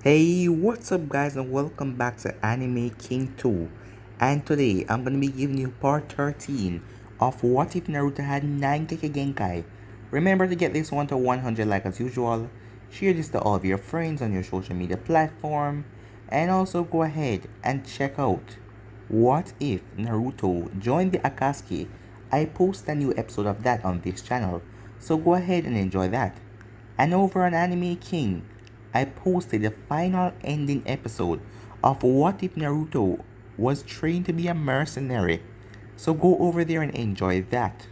Hey, what's up guys and welcome back to Anime King 2. And today I'm gonna be giving you part 13 of What If Naruto Had 9 Kekkei Genkai. Remember to get this one to 100 like as usual, share this to all of your friends on your social media platform, and also go ahead and check out What If Naruto Joined the Akatsuki. I post a new episode of that on this channel, so go ahead and enjoy that. And over on Anime King, I posted the final ending episode of What If Naruto Was Trained to be a Mercenary. So go over there and enjoy that.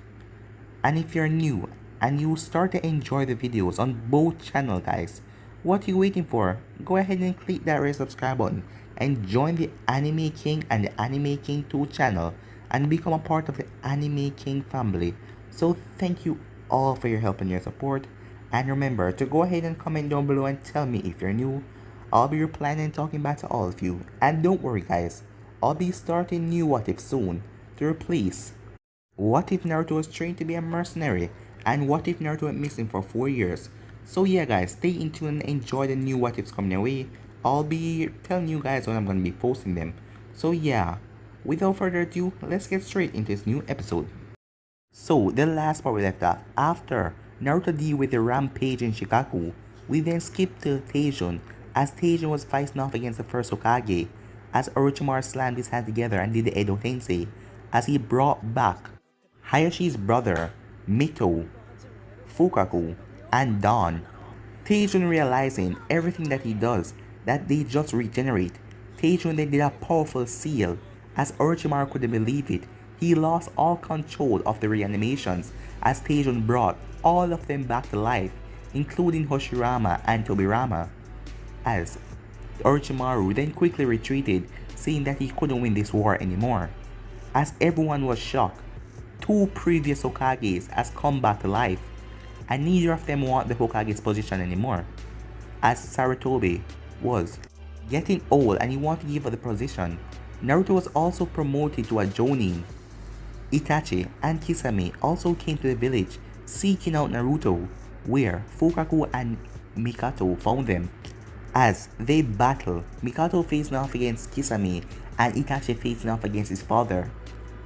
And if you're new and you start to enjoy the videos on both channels guys, what are you waiting for? Go ahead and click that red subscribe button and join the Anime King and the Anime King 2 channel and become a part of the Anime King family. So thank you all for your help and your support. And remember to go ahead and comment down below and tell me if you're new. I'll be replying and talking back to all of you. And don't worry guys, I'll be starting new What If soon to replace What If Naruto was trained to be a mercenary and What If Naruto went missing for 4 years. So yeah guys, stay in tune and enjoy the new What Ifs coming your way. I'll be telling you guys when I'm going to be posting them. So yeah, without further ado, let's get straight into this new episode. So the last part we left off, after Naruto deal with the rampage in Shikaku, we then skip to Teijun as Teijun was facing off against the first Hokage as Orochimaru slammed his hands together and did the Edo Tensei as he brought back Hayashi's brother, Mito, Fukaku, and Don. Teijun realizing everything that he does, that they just regenerate. Teijun then did a powerful seal as Orochimaru couldn't believe it. He lost all control of the reanimations as Teijun brought all of them back to life, including Hoshirama and Tobirama, as Orochimaru then quickly retreated, saying that he couldn't win this war anymore. As everyone was shocked, 2 previous Hokages has come back to life, and neither of them want the Hokage's position anymore, as Sarutobi was getting old and he wanted to give up the position. Naruto was also promoted to a Jonin. Itachi and Kisame also came to the village seeking out Naruto, where Fukaku and Mikato found them. As they battle, Mikato facing off against Kisame and Itachi facing off against his father.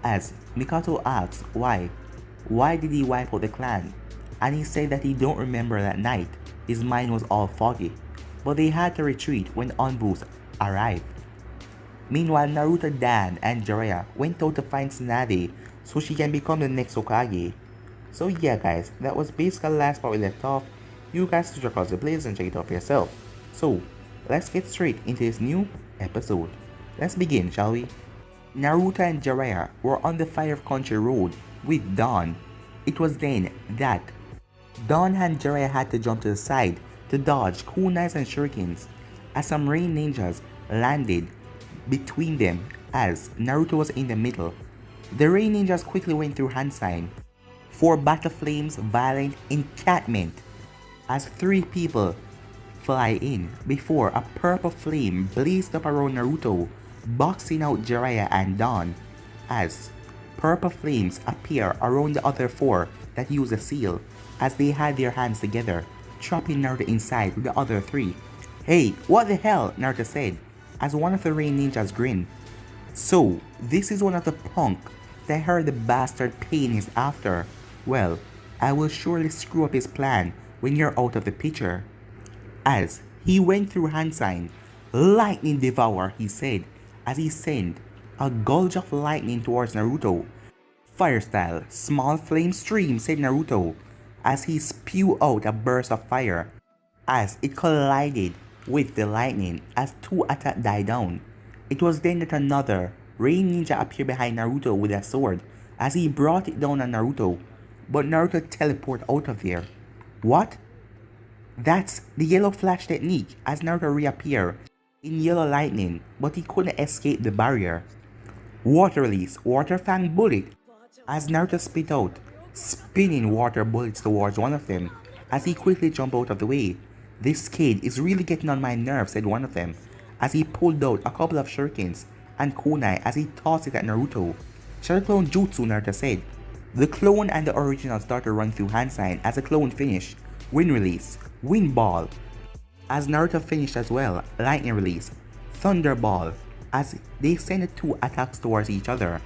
As Mikato asks why did he wipe out the clan, and he said that he don't remember that night, his mind was all foggy, but they had to retreat when envoys arrived. Meanwhile, Naruto, Dan, and Jiraiya went out to find Tsunade so she can become the next Hokage. So yeah guys, that was basically the last part we left off. You guys should check out the playlist and check it out for yourself. So, let's get straight into this new episode. Let's begin, shall we? Naruto and Jiraiya were on the Fire Country Road with Dawn. It was then that Dawn and Jiraiya had to jump to the side to dodge kunais and shurikens as some rain ninjas landed between them as Naruto was in the middle. The rain ninjas quickly went through hand sign for battle flames, violent enchantment as 3 people fly in before a purple flame blazed up around Naruto, boxing out Jiraiya and Dawn as purple flames appear around the other 4 that use a seal as they had their hands together, trapping Naruto inside with the other 3. Hey, what the hell? Naruto said as one of the rain ninjas grinned. So, this is one of the punk that heard the bastard pain is after. Well, I will surely screw up his plan when you're out of the picture. As he went through hand sign, lightning devour, he said, as he sent a gulge of lightning towards Naruto. Fire style, small flame stream, said Naruto, as he spewed out a burst of fire, as it collided with the lightning as 2 attacks died down. It was then that another rain ninja appeared behind Naruto with a sword as he brought it down on Naruto, but Naruto teleported out of there. What? That's the yellow flash technique as Naruto reappeared in yellow lightning, but he couldn't escape the barrier. Water release, water fang bullet, as Naruto spit out spinning water bullets towards one of them as he quickly jumped out of the way. This kid is really getting on my nerves, said one of them, as he pulled out a couple of shurikens and kunai as he tossed it at Naruto. Shadow Clone Jutsu, Naruto said. The clone and the original started to run through hand sign as the clone finished. Wind release, wind ball, As Naruto finished as well, lightning release, thunderball, as they sent two attacks towards each other,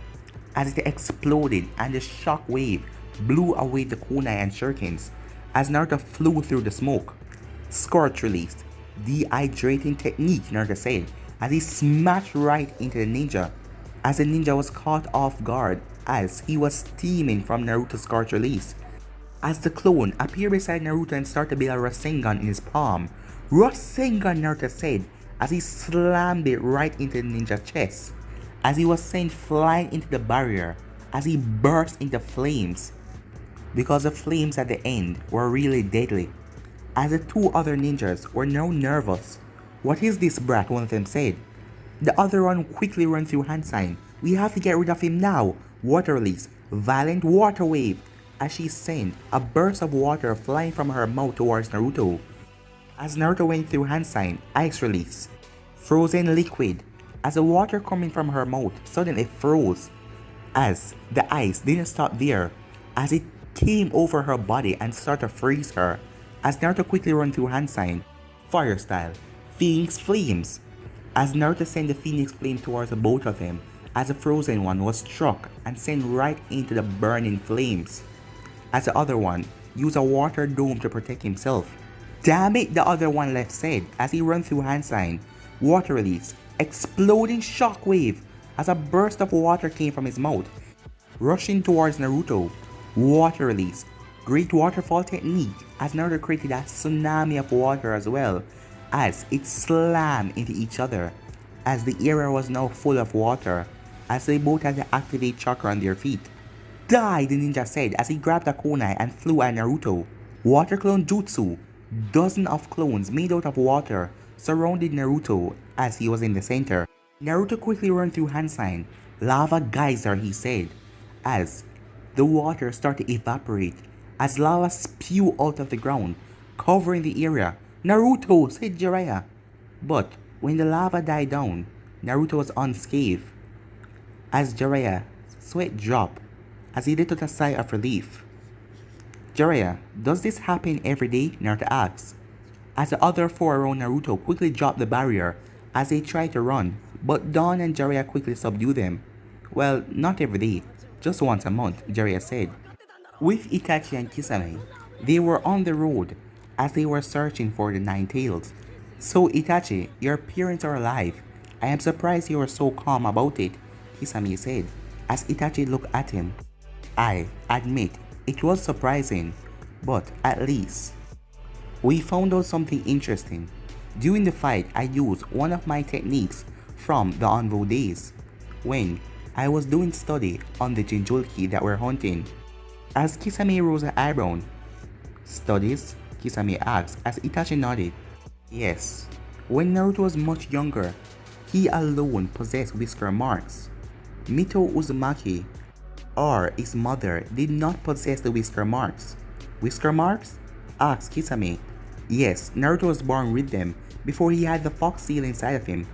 as it exploded and the shock wave blew away the kunai and shurikens, as Naruto flew through the smoke. Scorch released, dehydrating technique, Naruto said, as he smashed right into the ninja, as the ninja was caught off guard as he was steaming from Naruto's Scorch release. As the clone appeared beside Naruto and started to build a Rasengan in his palm. Rasengan, Naruto said, as he slammed it right into the ninja's chest, as he was sent flying into the barrier, as he burst into flames, because the flames at the end were really deadly. As the two other ninjas were now nervous. "What is this brat?" one of them said. The other one quickly ran through hand sign. "We have to get rid of him now." Water release, violent water wave, as she sent a burst of water flying from her mouth towards Naruto. As Naruto went through hand sign, ice release, frozen liquid, as the water coming from her mouth suddenly froze. As the ice didn't stop there, as it came over her body and started to freeze her. As Naruto quickly ran through hand sign, fire style, Phoenix flames, as Naruto sent the Phoenix flame towards the both of them, as the frozen one was struck and sent right into the burning flames, as the other one used a water dome to protect himself. "Damn it," the other one left said as he ran through hand sign, water release, exploding shockwave, as a burst of water came from his mouth, rushing towards Naruto. Water release, great waterfall technique, as Naruto created a tsunami of water as well, as it slammed into each other, as the area was now full of water, as they both had to activate chakra on their feet. "Die," the ninja said as he grabbed a kunai and flew at Naruto. Water clone jutsu, dozens of clones made out of water surrounded Naruto as he was in the center. Naruto quickly ran through hand sign, lava geyser, he said, as the water started to evaporate, as lava spewed out of the ground, covering the area. "Naruto," said Jiraiya. But when the lava died down, Naruto was unscathed. As Jiraiya sweat dropped, as he let out a sigh of relief. "Jiraiya, does this happen every day?" Naruto asked. As the other four around Naruto quickly dropped the barrier as they tried to run, but Dawn and Jiraiya quickly subdued them. "Well, not every day, just once a month," Jiraiya said. With Itachi and Kisame, they were on the road as they were searching for the Nine Tails. "So Itachi, your parents are alive. I am surprised you are so calm about it," Kisame said as Itachi looked at him. "I admit, it was surprising, but at least we found out something interesting. During the fight, I used one of my techniques from the Anvo days, when I was doing study on the Jinchuriki that we're hunting." As Kisame rose her eyebrow. "Studies?" Kisame asked as Itachi nodded. "Yes. When Naruto was much younger, he alone possessed whisker marks. Mito Uzumaki, or his mother, did not possess the whisker marks." "Whisker marks?" asked Kisame. "Yes, Naruto was born with them before he had the fox seal inside of him.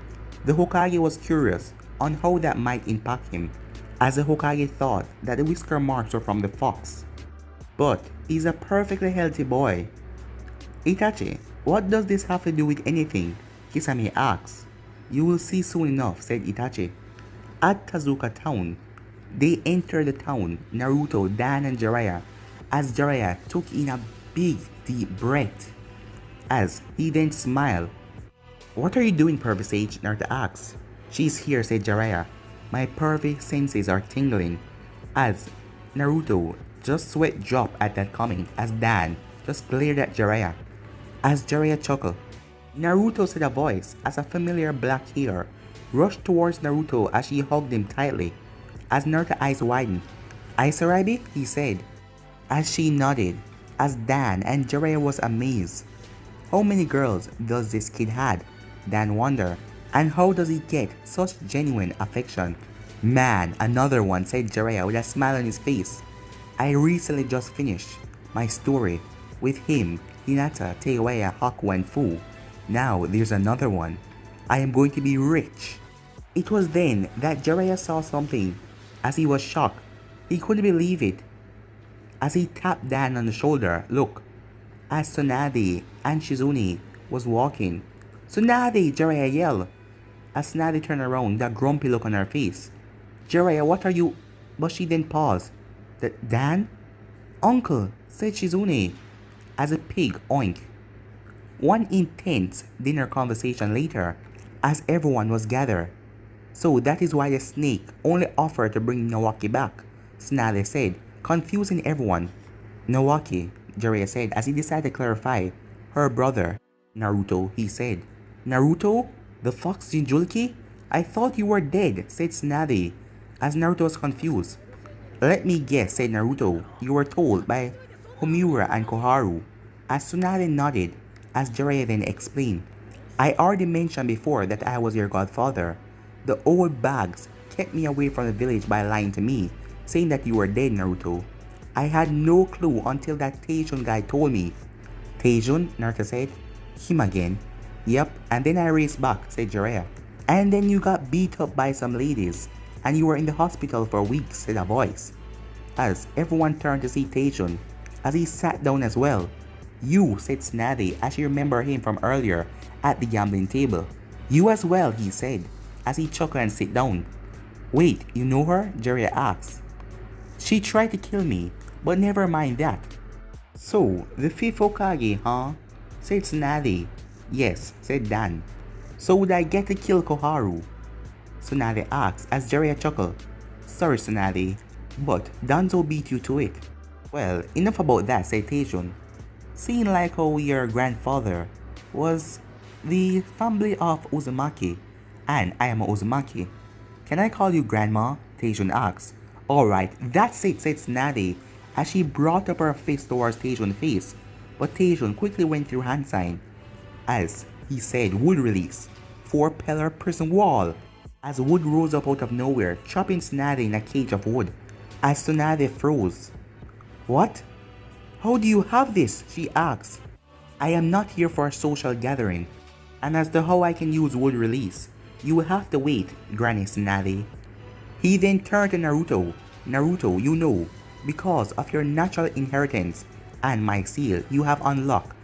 The Hokage was curious on how that might impact him, as the Hokage thought that the whisker marks were from the fox. But he's a perfectly healthy boy." "Itachi, what does this have to do with anything?" Kisame asked. "You will see soon enough," said Itachi. At Tezuka town, they entered the town, Naruto, Dan and Jiraiya, as Jiraiya took in a big deep breath, as he then smiled. "What are you doing, Pervy Sage?" Naruto asked. "She's here," said Jiraiya. "My pervy senses are tingling." As Naruto just sweat dropped at that comment as Dan just glared at Jiraiya. As Jiraiya chuckled, Naruto said a voice as a familiar black hair rushed towards Naruto as she hugged him tightly. As Naruto's eyes widened, "Aisarabi?" he said. As she nodded, as Dan and Jiraiya was amazed. How many girls does this kid had? Dan wondered. And how does he get such genuine affection? "Man, another one," said Jiraiya with a smile on his face. "I recently just finished my story with him, Hinata, Teiwaya, Haku, and Fu. Now there's another one. I am going to be rich." It was then that Jiraiya saw something, as he was shocked. He couldn't believe it. As he tapped Dan on the shoulder, "Look." As Tsunade and Shizune was walking. Tsunade! Jiraiya yelled. As Tsunade turned around with a grumpy look on her face. Jiraiya, what are you? But she then paused. Dan? Uncle, said Shizune, as a pig oink. One intense dinner conversation later, as everyone was gathered. So that is why the snake only offered to bring Nawaki back, Tsunade said, confusing everyone. Nawaki, Jiraiya said as he decided to clarify. Her brother, Naruto, he said. Naruto? The fox Jinchuriki? I thought you were dead, said Tsunade, as Naruto was confused. Let me guess, said Naruto. You were told by Homura and Koharu. As Tsunade nodded, as Jiraiya then explained. I already mentioned before that I was your godfather. The old bags kept me away from the village by lying to me, saying that you were dead, Naruto. I had no clue until that Taishun guy told me. Taishun? Naruto said. Him again. Yep, and then I raced back, said Jiraiya. And then you got beat up by some ladies, and you were in the hospital for weeks, said a voice. As everyone turned to see Taishun, as he sat down as well. You, said Tsunade, as she remembered him from earlier at the gambling table. You as well, he said, as he chuckled and sat down. Wait, you know her? Jiraiya asked. She tried to kill me, but never mind that. So, the fifth Hokage, huh? Said Tsunade. Yes, said Dan. So would I get to kill Koharu? Tsunade asked as Jiraiya chuckled. Sorry, Tsunade, but Danzo beat you to it. Well, enough about that, said Taishun. Seeing like how your grandfather was the family of Uzumaki, and I am a Uzumaki. Can I call you Grandma? Taishun asked. Alright, that's it, said Tsunade, as she brought up her fist towards Taishun's face, but Taishun quickly went through hand sign. As he said, wood release. 4-pillar prison wall. As wood rose up out of nowhere, trapping Tsunade in a cage of wood. As Tsunade froze. What? How do you have this? She asked. I am not here for a social gathering. And as to how I can use wood release, you will have to wait, Granny Tsunade. He then turned to Naruto. Naruto, you know, because of your natural inheritance and my seal, you have unlocked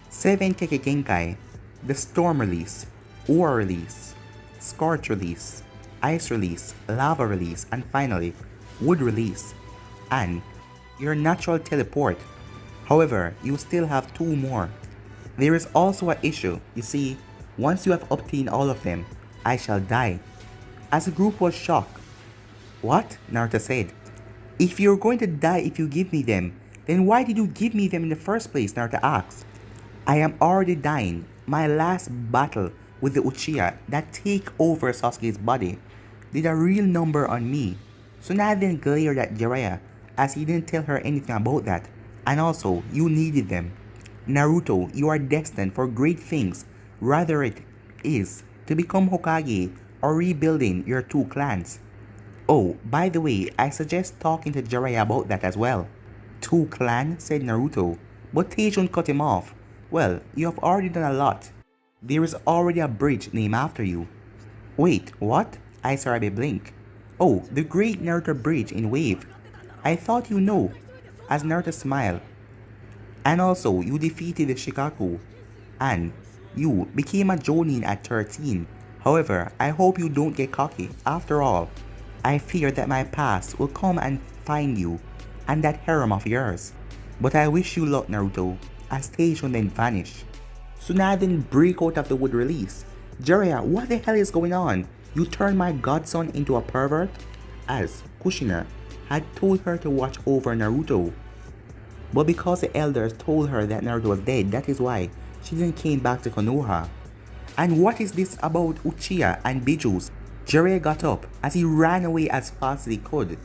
7 Kekkei Genkai, the Storm Release, Ore Release, Scorch Release, Ice Release, Lava Release, and finally, Wood Release, and your Natural Teleport. However, you still have 2 more. There is also an issue. You see, once you have obtained all of them, I shall die. As the group was shocked. What? Naruto said. If you're going to die if you give me them, then why did you give me them in the first place? Naruto asked. I am already dying. My last battle with the Uchiha that take over Sasuke's body did a real number on me. Tsunade then glared at Jiraiya as he didn't tell her anything about that. And also, you needed them. Naruto, you are destined for great things, rather it is to become Hokage or rebuilding your 2 clans. Oh, by the way, I suggest talking to Jiraiya about that as well. 2 clans, said Naruto, but Taishun cut him off. Well, you have already done a lot. There is already a bridge named after you. Wait, what? I saw Abe blink. Oh, the Great Naruto Bridge in Wave. I thought you know. As Naruto smiled. And also, you defeated the Shikaku. And you became a Jonin at 13. However, I hope you don't get cocky. After all, I fear that my past will come and find you and that harem of yours. But I wish you luck, Naruto, as Taishun then vanished. Tsunade then break out of the wood release. Jiraiya, what the hell is going on? You turned my godson into a pervert? As Kushina had told her to watch over Naruto. But because the elders told her that Naruto was dead, that is why she didn't came back to Konoha. And what is this about Uchiha and Bijus? Jiraiya got up as he ran away as fast as he could.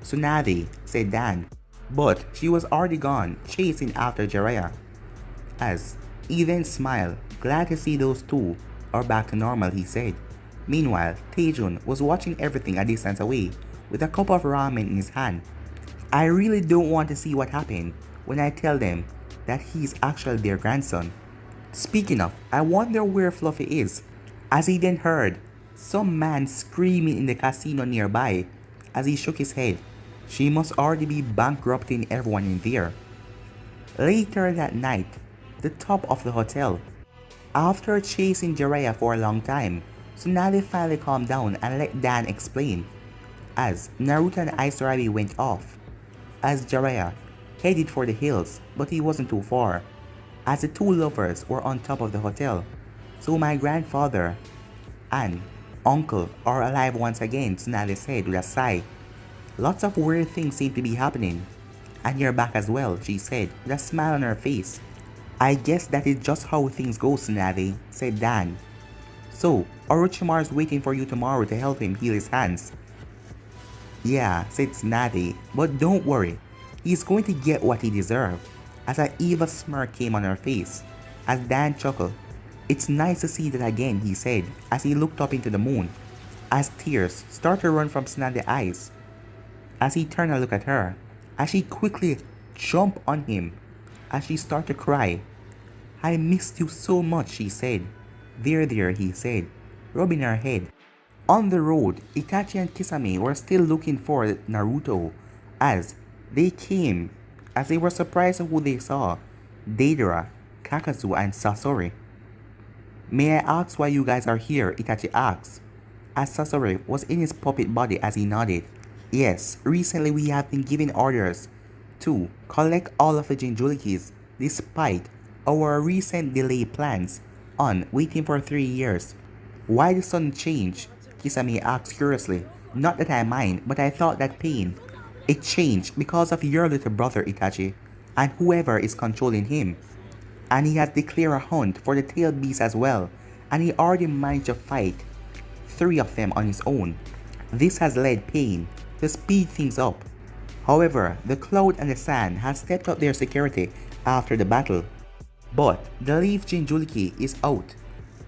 Tsunade, said Dan, but she was already gone, chasing after Jiraiya. As he then smiled, glad to see those 2 are back to normal, he said. Meanwhile, Taijun was watching everything a distance away with a cup of ramen in his hand. I really don't want to see what happened when I tell them that he's actually their grandson. Speaking of, I wonder where Fluffy is, as he then heard some man screaming in the casino nearby. As he shook his head, she must already be bankrupting everyone in there. Later that night, the top of the hotel. After chasing Jiraiya for a long time, Tsunade finally calmed down and let Dan explain, as Naruto and Aizorabi went off, as Jiraiya headed for the hills, but he wasn't too far, as the two lovers were on top of the hotel. So my grandfather and uncle are alive once again, Tsunade said with a sigh. Lots of weird things seem to be happening. And you're back as well, she said with a smile on her face. I guess that is just how things go, Tsunade, said Dan. So, Orochimaru's waiting for you tomorrow to help him heal his hands. Yeah, said Tsunade, but don't worry, he's going to get what he deserves. As an evil smirk came on her face, as Dan chuckled. It's nice to see that again, he said, as he looked up into the moon, as tears started to run from Tsunade's eyes. As he turned to look at her, as she quickly jumped on him, as she started to cry. I missed you so much, she said. There, he said, rubbing her head. On the road, Itachi and Kisame were still looking for Naruto, as they came, as they were surprised at who they saw, Deidara, Kakazu, and Sasori. May I ask why you guys are here, Itachi asked, as Sasori was in his puppet body as he nodded. Yes, recently we have been given orders to collect all of the Jinchurikis despite our recent delay plans on waiting for 3 years. Why the sudden change? Kisame asked curiously. Not that I mind, but I thought that pain. It changed because of your little brother Itachi and whoever is controlling him. And he has declared a hunt for the tailed beast as well, and he already managed to fight 3 of them on his own. This has led Pain to speed things up. However, the Cloud and the Sand has stepped up their security after the battle. But the Leaf Jinchuriki is out,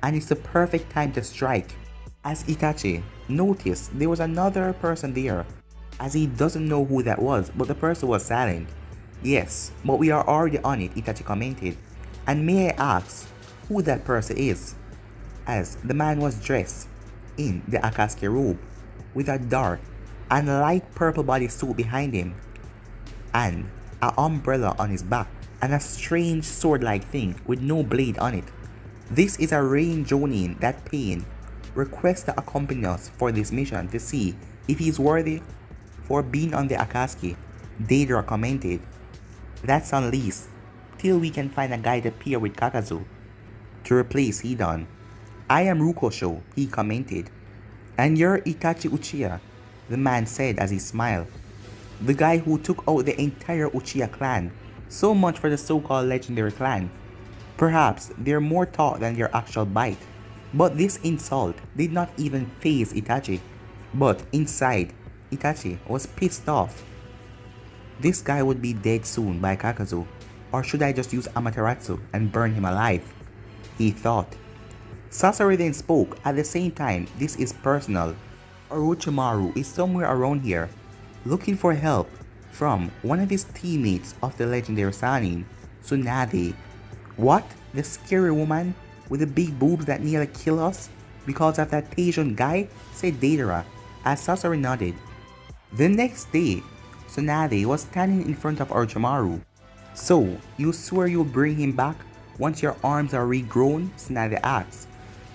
and it's the perfect time to strike. As Itachi noticed there was another person there, as he doesn't know who that was, but the person was silent. Yes, but we are already on it, Itachi commented. And may I ask who that person is? As the man was dressed in the Akatsuki robe, with a dark and light purple bodysuit behind him, and an umbrella on his back, and a strange sword-like thing with no blade on it. This is a Rain Jonin that Pain requests to accompany us for this mission to see if he's worthy for being on the Akatsuki, Deidara commented. That's unleashed till we can find a guy to pair with Kakazu to replace Hidan. I am Rukosho, he commented. And you're Itachi Uchiha, the man said as he smiled. The guy who took out the entire Uchiha clan. So much for the so-called legendary clan. Perhaps they're more taught than their actual bite. But this insult did not even faze Itachi. But inside, Itachi was pissed off. This guy would be dead soon by Kakazu. Or should I just use Amaterasu and burn him alive? He thought. Sasori then spoke. At the same time, this is personal. Orochimaru is somewhere around here, looking for help from one of his teammates of the legendary Sannin, Tsunade. What? The scary woman with the big boobs that nearly killed us because of that Asian guy? Said Deidara, as Sasori nodded. The next day, Tsunade was standing in front of Orochimaru. So, you swear you'll bring him back once your arms are regrown? Tsunade asked.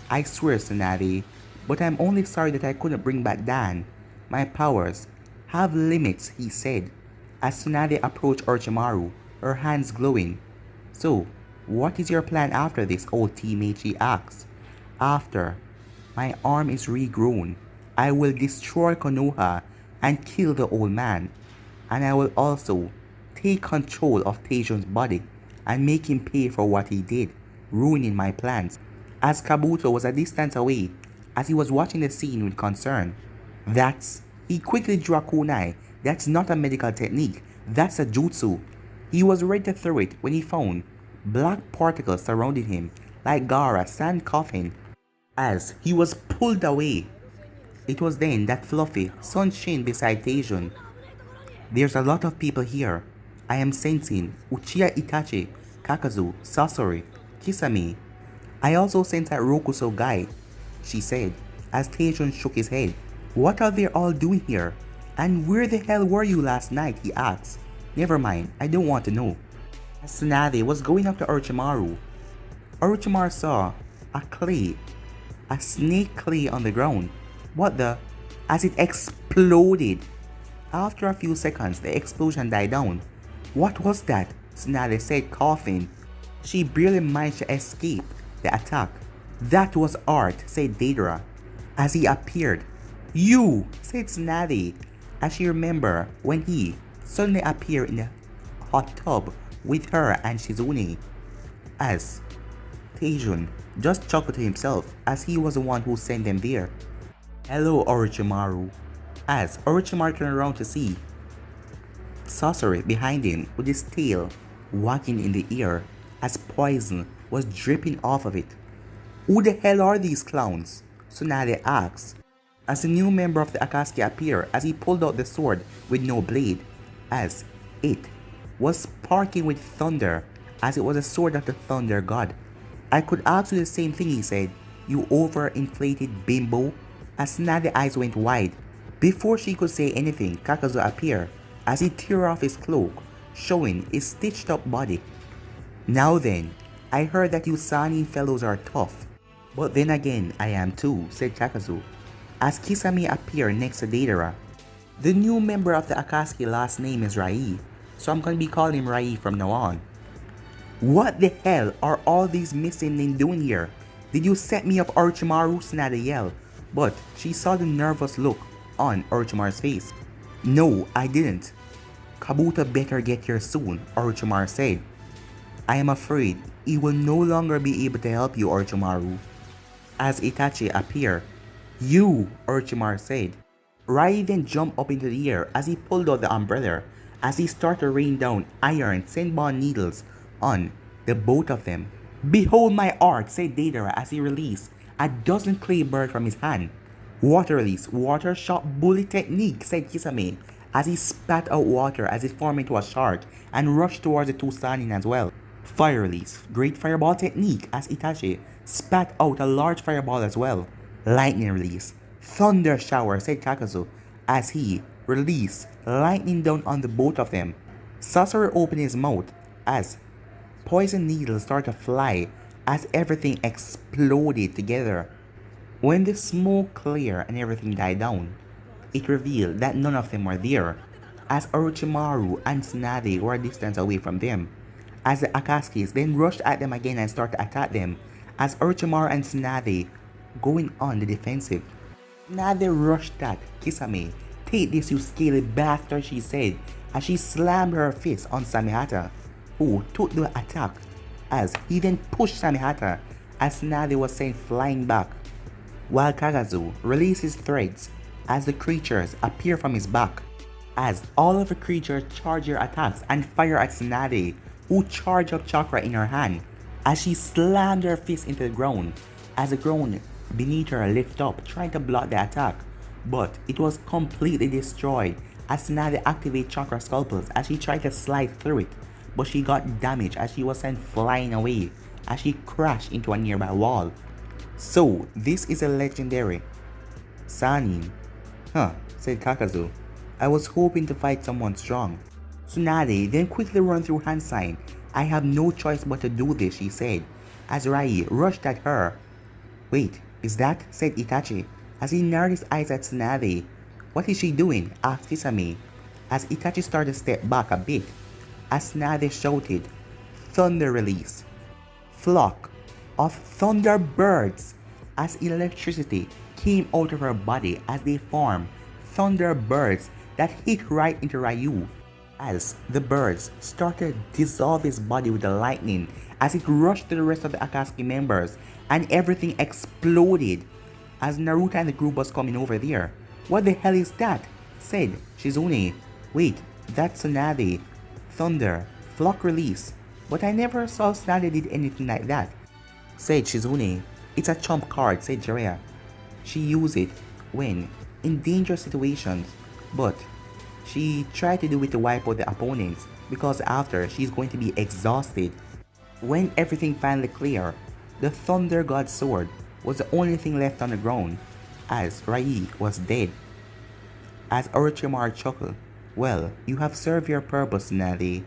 I swear, Tsunade, but I'm only sorry that I couldn't bring back Dan. My powers have limits, he said, as Tsunade approached Orochimaru, her hands glowing. So, what is your plan after this, old teammate? She asked. After my arm is regrown, I will destroy Konoha and kill the old man, and I will also take control of Taejun's body and make him pay for what he did, ruining my plans. As Kabuto was a distance away, as he was watching the scene with concern. He quickly drew a kunai. That's not a medical technique, that's a jutsu. He was ready to throw it when he found black particles surrounding him, like Gaara sand coffin, as he was pulled away. It was then that Fluffy sunshine beside Taejun. There's a lot of people here. I am sensing Uchiha Itachi, Kakazu, Sasori, Kisame. I also sense that Rokuso guy, she said, as Taejun shook his head. What are they all doing here? And where the hell were you last night? He asked. Never mind, I don't want to know. As Tsunade was going up to Orochimaru, Orochimaru saw a snake clay on the ground. What the? As it exploded. After a few seconds, the explosion died down. What was that? Tsunade said, coughing. She barely managed to escape the attack. That was art, said Deidara, as he appeared. You, said Tsunade, as she remembered when he suddenly appeared in the hot tub with her and Shizune. As Taejun just chuckled to himself as he was the one who sent them there. Hello, Orochimaru. As Orochimaru turned around to see Sasori behind him with his tail wagging in the air as poison was dripping off of it. Who the hell are these clowns? Tsunade asked, as a new member of the Akatsuki appeared as he pulled out the sword with no blade, as it was sparking with thunder as it was a sword of the thunder god. I could ask you the same thing, he said, you overinflated bimbo, as Tsunade's eyes went wide. Before she could say anything, Kakazu appeared as he tore off his cloak, showing his stitched up body. Now then, I heard that you Sannin fellows are tough. But then again, I am too, said Kakazu, as Kisame appeared next to Deidara. The new member of the Akatsuki last name is Rai, so I'm gonna be calling him Rai from now on. What the hell are all these missing men doing here? Did you set me up, Orochimaru? Tsunade yelled, but she saw the nervous look on Orochimaru's face. No, I didn't. Kabuto better get here soon, Orochimaru said. I am afraid he will no longer be able to help you, Orochimaru. As Itachi appeared. You, Orochimaru said. Rai then jumped up into the air as he pulled out the umbrella as he started to rain down iron Senbon needles on the both of them. Behold my art, said Deidara as he released a dozen clay birds from his hand. Water release, water shot bully technique, said Kisame as he spat out water as it formed into a shark and rushed towards the two Sannin as well. Fire release, great fireball technique as Itachi spat out a large fireball as well. Lightning release, thunder shower, said Kakazu as he released lightning down on the both of them. Sasori opened his mouth as poison needles started to fly as everything exploded together. When the smoke cleared and everything died down, it revealed that none of them were there, as Orochimaru and Tsunade were a distance away from them, as the Akatsukis then rushed at them again and started to attack them, as Orochimaru and Tsunade going on the defensive. Tsunade rushed at Kisame. Take this, you scaly bastard, she said, as she slammed her fist on Samehata, who took the attack, as he then pushed Samehata as Tsunade was sent flying back, while Kakazu released his threads as the creatures appear from his back, as all of the creatures charge their attacks and fire at Tsunade, who charged up chakra in her hand, as she slammed her fist into the ground, as the ground beneath her lifted up trying to block the attack, but it was completely destroyed as Tsunade activated chakra scalpels as she tried to slide through it, but she got damaged as she was sent flying away as she crashed into a nearby wall. So, this is a legendary Sannin. Huh, said Kakazu. I was hoping to fight someone strong. Tsunade then quickly ran through hand sign. I have no choice but to do this, she said, as Rai rushed at her. Wait, is that? Said Itachi, as he narrowed his eyes at Tsunade. What is she doing? Asked Kisame, as Itachi started to step back a bit, as Tsunade shouted, Thunder release. Flock of thunder birds, as electricity came out of her body as they formed thunder birds that hit right into Ryu, as the birds started to dissolve his body with the lightning as it rushed to the rest of the Akatsuki members and everything exploded as Naruto and the group was coming over there. What the hell is that? Said Shizune. Wait, that's Tsunade. Thunder, flock release. But I never saw Tsunade did anything like that, said Shizune. It's a trump card, said Jiraiya. She used it when in dangerous situations, but she tried to do it to wipe out the opponents because after she's going to be exhausted. When everything finally cleared, the Thunder God sword was the only thing left on the ground as Rai was dead. As Orochimaru chuckled, well, you have served your purpose, Tsunade.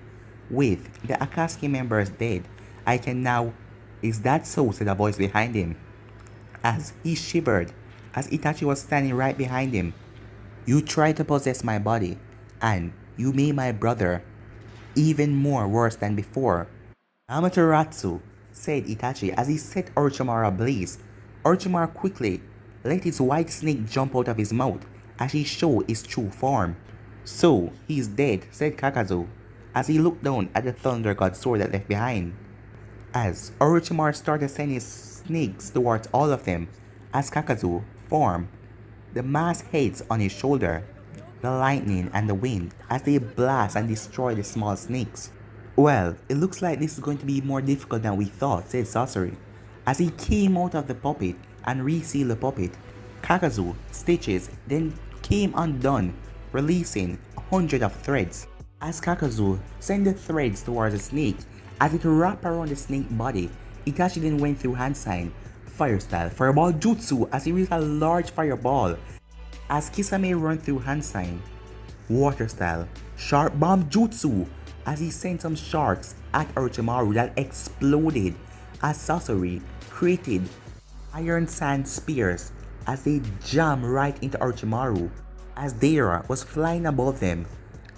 With the Akatsuki members dead, I can now Is that so? Said a voice behind him. As he shivered, as Itachi was standing right behind him. You tried to possess my body, and you made my brother even more worse than before. Amaterasu, said Itachi as he set Orochimaru ablaze. Orochimaru quickly let his white snake jump out of his mouth as he showed his true form. So, he's dead, said Kakazu, as he looked down at the Thunder God sword that left behind. As Orochimaru started sending snakes towards all of them, as Kakazu formed the mass heads on his shoulder, the lightning and the wind as they blast and destroy the small snakes. Well, it looks like this is going to be more difficult than we thought, said Sasori. As he came out of the puppet and resealed the puppet, Kakazu stitches then came undone, releasing 100 of threads. As Kakazu sent the threads towards the snake, as it wrapped around the snake body, Itachi then went through hand sign, fire style, fireball jutsu as he released a large fireball. As Kisame ran through hand sign, water style, sharp bomb jutsu as he sent some sharks at Orochimaru that exploded as Sasori created iron sand spears as they jammed right into Orochimaru as Deira was flying above them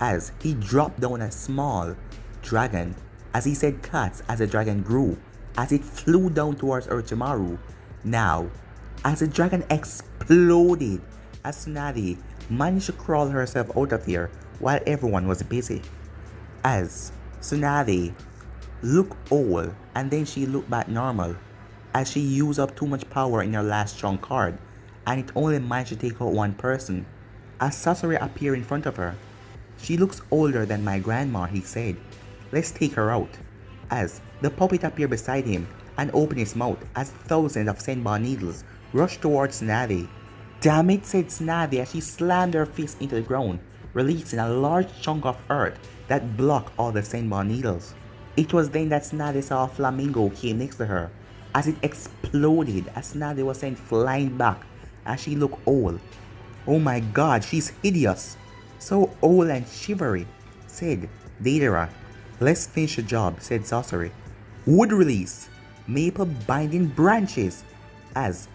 as he dropped down a small dragon as he said cuts as the dragon grew as it flew down towards Orochimaru. Now, as the dragon exploded as Tsunade managed to crawl herself out of there while everyone was busy. As Tsunade looked old and then she looked back normal as she used up too much power in her last strong card and it only managed to take out one person. As Sasori appeared in front of her, she looks older than my grandma, he said. Let's take her out. As the puppet appeared beside him and opened his mouth as thousands of senbon needles rushed towards Tsunade. Damn it, said Tsunade as she slammed her fist into the ground, releasing a large chunk of earth that blocked all the senbon needles. It was then that Tsunade saw a flamingo came next to her as it exploded as Tsunade was sent flying back as she looked old. Oh my god, she's hideous. So old and shivery, said Deidara. Let's finish the job, said Sasori. Wood release, maple binding branches, as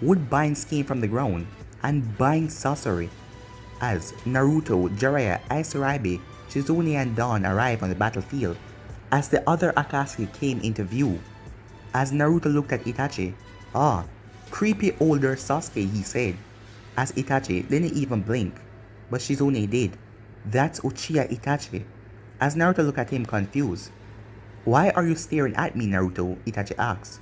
woodbines came from the ground and bind Sasori. As Naruto, Jiraiya, Asuraibe, Shizune and Dawn arrived on the battlefield, as the other Akatsuki came into view. As Naruto looked at Itachi, ah, creepy older Sasuke, he said, as Itachi didn't even blink, but Shizune did. That's Uchiha Itachi. As Naruto looked at him confused. Why are you staring at me, Naruto? Itachi asked.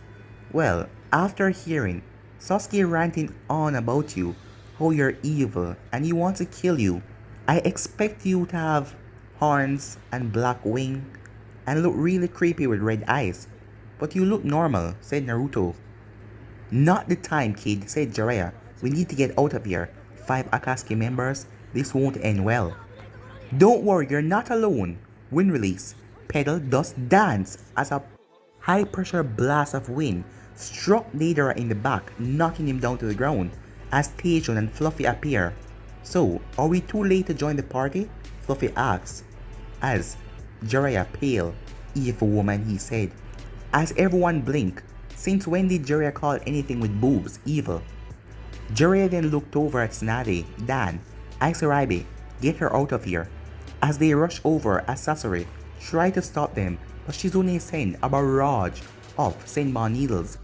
Well, after hearing Sasuke ranting on about you, how you're evil and he wants to kill you, I expect you to have horns and black wing and look really creepy with red eyes. But you look normal, said Naruto. Not the time, kid, said Jiraiya. We need to get out of here. 5 Akatsuki members, this won't end well. Don't worry, you're not alone. Wind release, pedal, dust, dance as a high pressure blast of wind struck Deidara in the back, knocking him down to the ground as Taejun and Fluffy appear. So, are we too late to join the party? Fluffy asks. As Jiraiya, pale, evil woman, he said. As everyone blinked, since when did Jiraiya call anything with boobs evil? Jiraiya then looked over at Tsunade, Dan, Asuraibe, get her out of here. As they rushed over as Sasori tried to stop them, but Shizune sent a barrage of senbon needles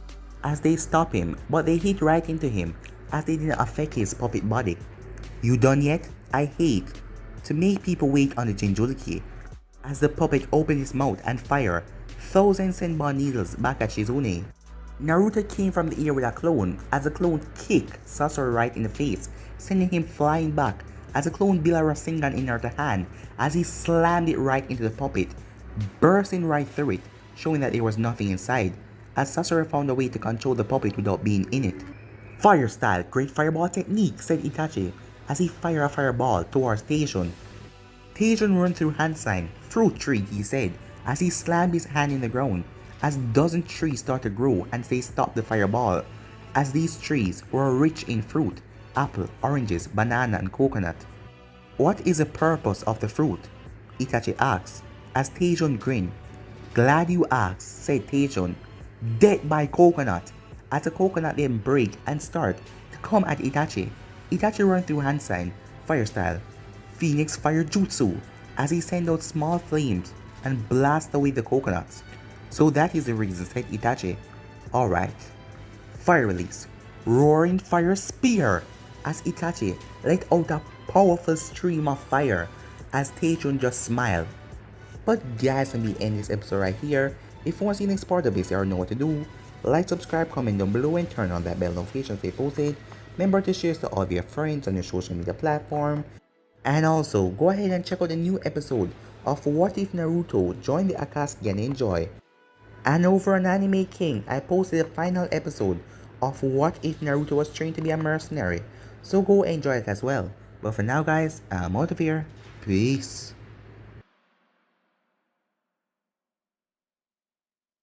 as they stopped him, but they hit right into him as they didn't affect his puppet body. You done yet? I hate to make people wait on the Jinchuriki. As the puppet opened his mouth and fired thousands senbon needles back at Shizune. Naruto came from the air with a clone as the clone kicked Sasori right in the face, sending him flying back as the clone built a Rasengan in her hand as he slammed it right into the puppet, bursting right through it, showing that there was nothing inside, as Sasori found a way to control the puppet without being in it. Fire style, great fireball technique, said Itachi as he fired a fireball towards Taejun. Taejun ran through hand sign, fruit tree, he said, as he slammed his hand in the ground, as dozen trees started to grow and they stopped the fireball, as these trees were rich in fruit, apple, oranges, banana, and coconut. What is the purpose of the fruit? Itachi asked, as Taejun grinned. Glad you asked, said Taejun. dead by coconut, as the coconut then break and start to come at Itachi. Itachi run through hand sign, fire style, Phoenix fire jutsu, as he send out small flames and blast away the coconuts. So that is the reason, said Itachi. Alright. Fire release. Roaring fire spear, as Itachi let out a powerful stream of fire as Taechun just smiled. But guys, when we end this episode right here, if you want to see the next part of this, you already know what to do. Like, subscribe, comment down below, and turn on that bell notification to stay posted. Remember to share this to all of your friends on your social media platform. And also, go ahead and check out the new episode of What If Naruto joined the Akatsuki and enjoy. And over on Anime King, I posted the final episode of What If Naruto was trained to be a mercenary. So go enjoy it as well. But for now guys, I'm out of here. Peace.